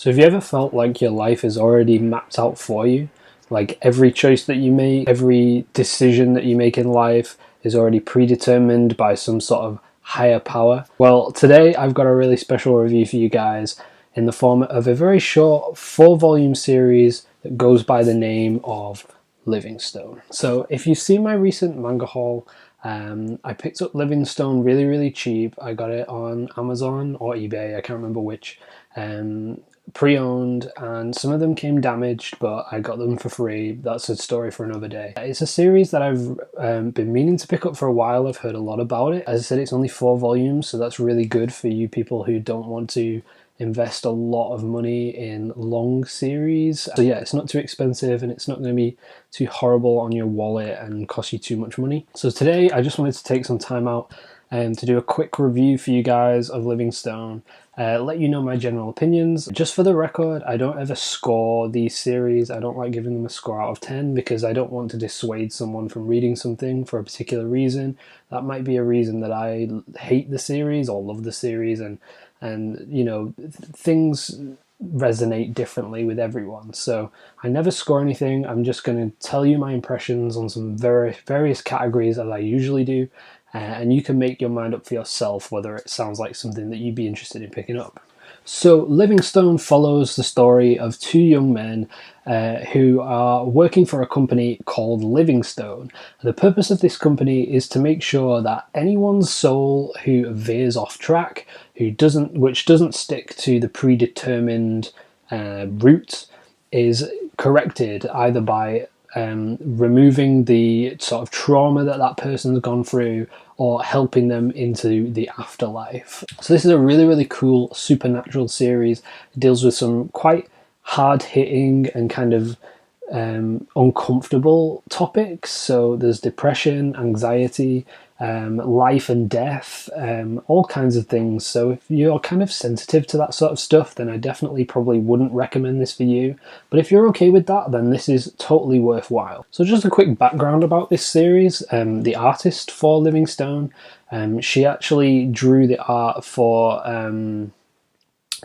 So have you ever felt like your life is already mapped out for you? Like every choice that you make, every decision that you make in life is already predetermined by some sort of higher power? Well, today I've got a really special review for you guys in the form of a very short 4-volume series that goes by the name of Livingstone. So if you've seen my recent manga haul, I picked up Livingstone really cheap. I got it on Amazon or eBay, I can't remember which. Pre-owned, and some of them came damaged, but I got them for free. That's a story for another day. It's a series that I've been meaning to pick up for a while. I've heard a lot about it. As I said, it's only 4 volumes, so that's really good for you people who don't want to invest a lot of money in long series. So yeah, it's not too expensive and it's not going to be too horrible on your wallet and cost you too much money. So today I just wanted to take some time out to do a quick review for you guys of Livingstone, let you know my general opinions. Just for the record, I don't ever score these series. I don't like giving them a score out of 10 because I don't want to dissuade someone from reading something for a particular reason. That might be a reason that I hate the series or love the series, and you know, things resonate differently with everyone. So I never score anything. I'm just going to tell you my impressions on some various categories as I usually do, and you can make your mind up for yourself whether it sounds like something that you'd be interested in picking up. So Livingstone follows the story of 2 young men who are working for a company called Livingstone. The purpose of this company is to make sure that anyone's soul who veers off track, which doesn't stick to the predetermined route, is corrected either by removing the sort of trauma that person's gone through or helping them into the afterlife. So this is a really cool supernatural series. It deals with some quite hard-hitting and kind of uncomfortable topics. So there's depression, anxiety, life and death, all kinds of things. So if you're kind of sensitive to that sort of stuff, then I definitely probably wouldn't recommend this for you. But if you're okay with that, then this is totally worthwhile. So just a quick background about this series. The artist for Livingstone, she actually drew the art for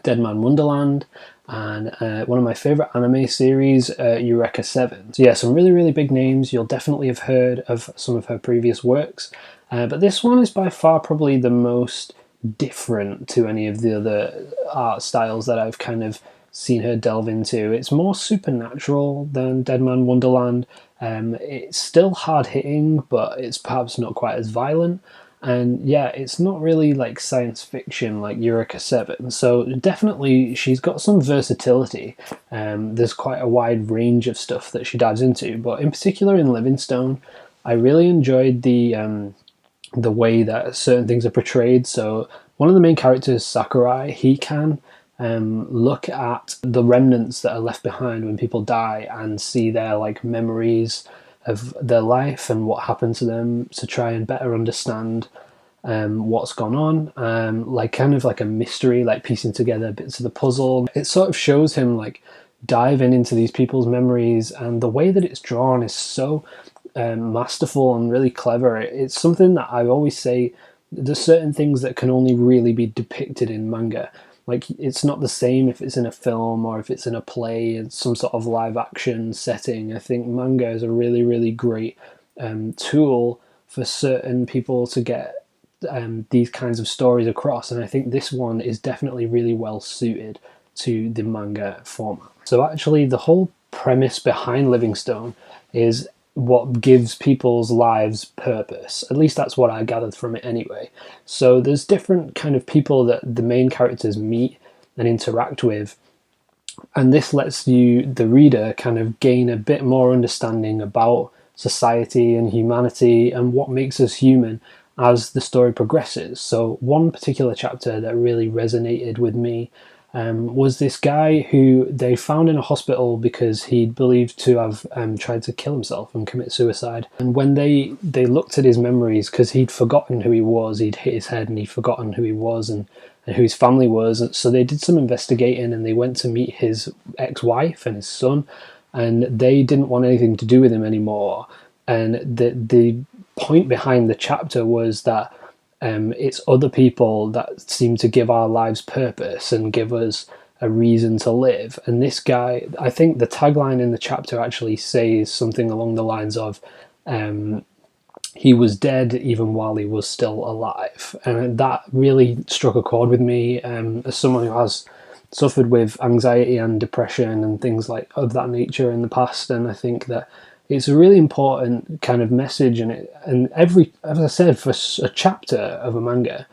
Dead Man Wonderland, and one of my favourite anime series, Eureka 7. So yeah, some really big names. You'll definitely have heard of some of her previous works, but this one is by far probably the most different to any of the other art styles that I've kind of seen her delve into. It's more supernatural than Dead Man Wonderland. It's still hard-hitting, but it's perhaps not quite as violent. And yeah, it's not really like science fiction like Eureka 7. So definitely she's got some versatility. There's quite a wide range of stuff that she dives into. But in particular in Livingstone, I really enjoyed the way that certain things are portrayed. So one of the main characters, Sakurai, he can look at the remnants that are left behind when people die and see their like memories of their life and what happened to them to try and better understand what's gone on, like kind of like a mystery, like piecing together bits of the puzzle. It sort of shows him like diving into these people's memories, and the way that it's drawn is so masterful and really clever. It's something that I always say, there's certain things that can only really be depicted in manga. Like, it's not the same if it's in a film or if it's in a play and some sort of live action setting. I think manga is a really great tool for certain people to get these kinds of stories across, and I think this one is definitely really well suited to the manga format. So actually the whole premise behind Livingstone is what gives people's lives purpose. At least that's what I gathered from it anyway. So there's different kind of people that the main characters meet and interact with, and this lets you, the reader, kind of gain a bit more understanding about society and humanity and what makes us human as the story progresses. So one particular chapter that really resonated with me was this guy who they found in a hospital because he'd believed to have tried to kill himself and commit suicide. And when they looked at his memories, because he'd forgotten who he was, he'd hit his head and he'd forgotten who he was and who his family was. So they did some investigating and they went to meet his ex-wife and his son, and they didn't want anything to do with him anymore. And the point behind the chapter was that it's other people that seem to give our lives purpose and give us a reason to live. And this guy, I think the tagline in the chapter actually says something along the lines of, he was dead even while he was still alive. And that really struck a chord with me, as someone who has suffered with anxiety and depression and things like of that nature in the past. And I think that it's a really important kind of message, and every, as I said, for a chapter of a manga,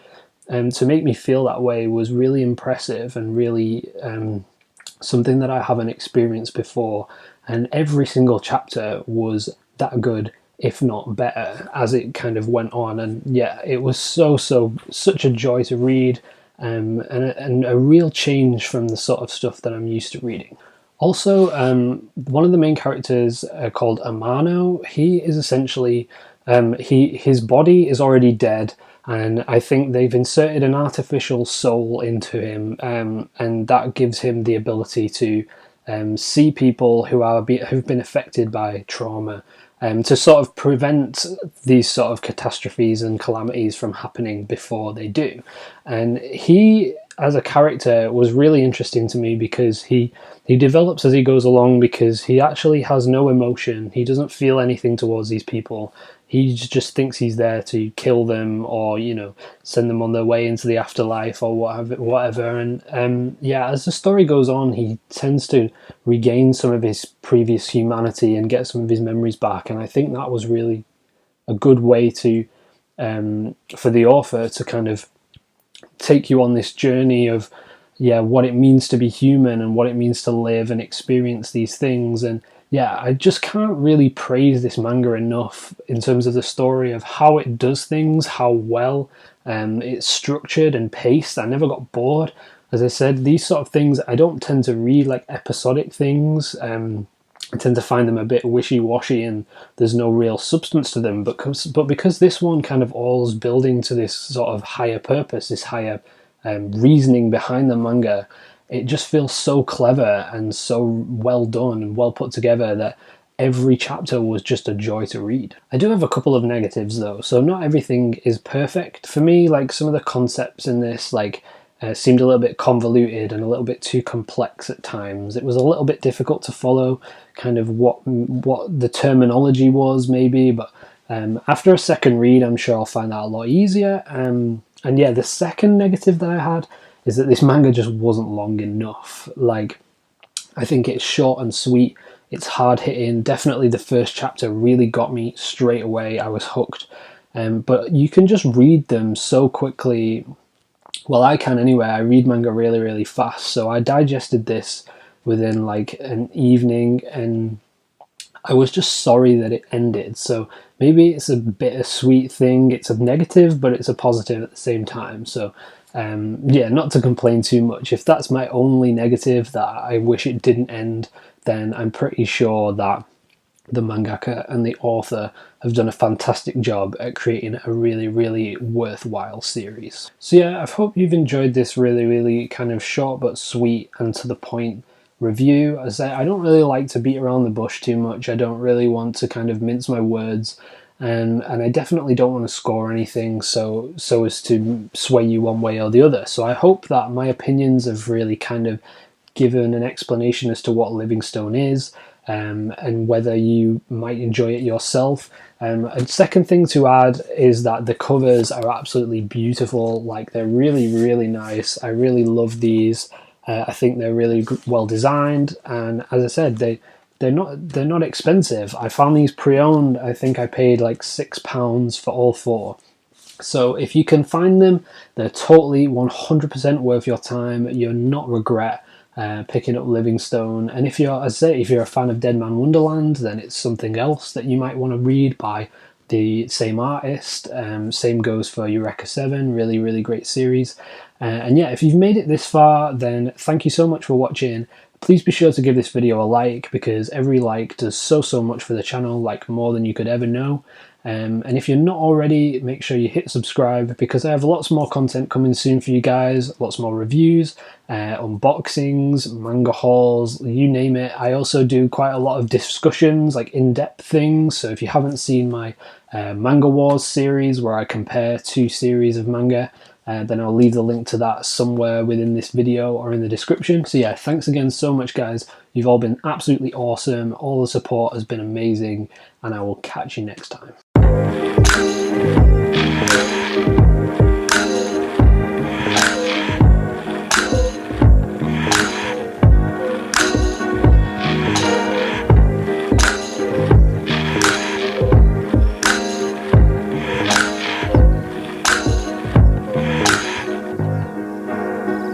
to make me feel that way was really impressive and really something that I haven't experienced before. And every single chapter was that good, if not better, as it kind of went on. And yeah, it was such a joy to read, and a real change from the sort of stuff that I'm used to reading. Also, one of the main characters, called Amano, he is essentially, his body is already dead, and I think they've inserted an artificial soul into him, and that gives him the ability to see people who've been affected by trauma, to sort of prevent these sort of catastrophes and calamities from happening before they do. And he, as a character, was really interesting to me because he develops as he goes along, because he actually has no emotion. He doesn't feel anything towards these people. He just thinks he's there to kill them, or, you know, send them on their way into the afterlife or whatever. And yeah, as the story goes on, he tends to regain some of his previous humanity and get some of his memories back. And I think that was really a good way to, for the author to kind of take you on this journey of, yeah, what it means to be human and what it means to live and experience these things. And yeah, I just can't really praise this manga enough in terms of the story, of how it does things, how well it's structured and paced. I never got bored. As I said, these sort of things, I don't tend to read like episodic things. I tend to find them a bit wishy-washy and there's no real substance to them. But because this one kind of all's building to this sort of higher purpose, this higher reasoning behind the manga, it just feels so clever and so well done and well put together that every chapter was just a joy to read. I do have a couple of negatives though, so not everything is perfect. For me, like, some of the concepts in this, like, seemed a little bit convoluted and a little bit too complex at times. It was a little bit difficult to follow kind of what the terminology was, maybe, but after a second read, I'm sure I'll find that a lot easier. And yeah, the second negative that I had is that this manga just wasn't long enough. Like, I think it's short and sweet. It's hard hitting. Definitely the first chapter really got me straight away. I was hooked. But you can just read them so quickly. Well, I can anyway. I read manga really, really fast. So I digested this within like an evening, and I was just sorry that it ended. So maybe it's a bittersweet thing. It's a negative, but it's a positive at the same time. So yeah, not to complain too much. If that's my only negative, that I wish it didn't end, then I'm pretty sure that the mangaka and the author have done a fantastic job at creating a really, really worthwhile series. So yeah, I hope you've enjoyed this really, really kind of short but sweet and to the point review. As I don't really like to beat around the bush too much. I don't really want to kind of mince my words. And I definitely don't want to score anything so as to sway you one way or the other. So I hope that my opinions have really kind of given an explanation as to what Livingstone is, and whether you might enjoy it yourself. A second thing to add is that the covers are absolutely beautiful. Like, they're really, really nice. I really love these. I think they're really well designed, and as I said, they're not expensive. I found these pre-owned. I think I paid like £6 for all four. So if you can find them, they're totally 100% worth your time. You'll not regret picking up Livingstone. And if you're, as I say, if you're a fan of Dead Man Wonderland, then it's something else that you might want to read by the same artist. Same goes for Eureka 7, really, really great series. And yeah, if you've made it this far, then thank you so much for watching. Please be sure to give this video a like, because every like does so much for the channel, like more than you could ever know. And if you're not already, make sure you hit subscribe, because I have lots more content coming soon for you guys, lots more reviews, unboxings, manga hauls, you name it. I also do quite a lot of discussions, like in-depth things. So if you haven't seen my Manga Wars series, where I compare two series of manga, then I'll leave the link to that somewhere within this video or in the description. So yeah, thanks again so much, guys. You've all been absolutely awesome. All the support has been amazing, and I will catch you next time.